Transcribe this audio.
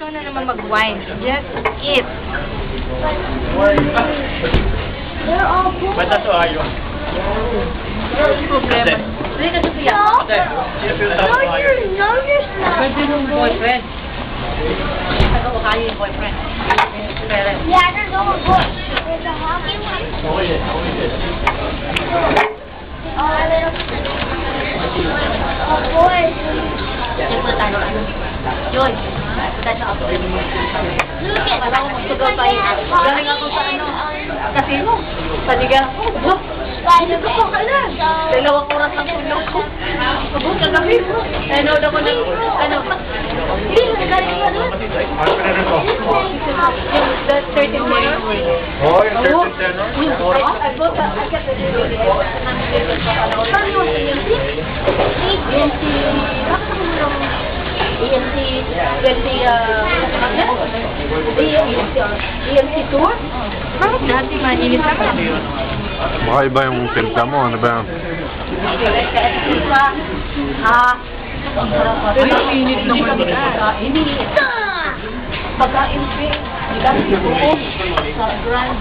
Ikaw na naman mag-wine. Just eat. They're all good. Ba't nato ayo? What's problema? Hindi ka Sofia. Ate, sino feel No, tayo ayo? you're not. Pwede nung boyfriend. Ano ko kayo yung boyfriend? Parents. Yeah, there's all good. There's a hockey one. Oo yun. Oh, boy. Yan po tayo. Joy. Tayo sa ako. Look at Alam mo, sugaw tayo. Galing ako sa ano. Casino. Panigan ako. Buh! Ano ko pa ka na? Dalawang oras ang tulog ko. Buh, kagabi mo. Ano daw ko na, ano? Hindi, galing ka doon. Ano pinanong ko? The 13 minutes. Oo, yung 13 tenor. I bought that. I got the video. Saan yun? EMC tour? Bakit dati mainit na ka? Baka iba yung timpla mo, ano ba yan? Pero init naman ka. Init. Pagkain, dami ko sa grand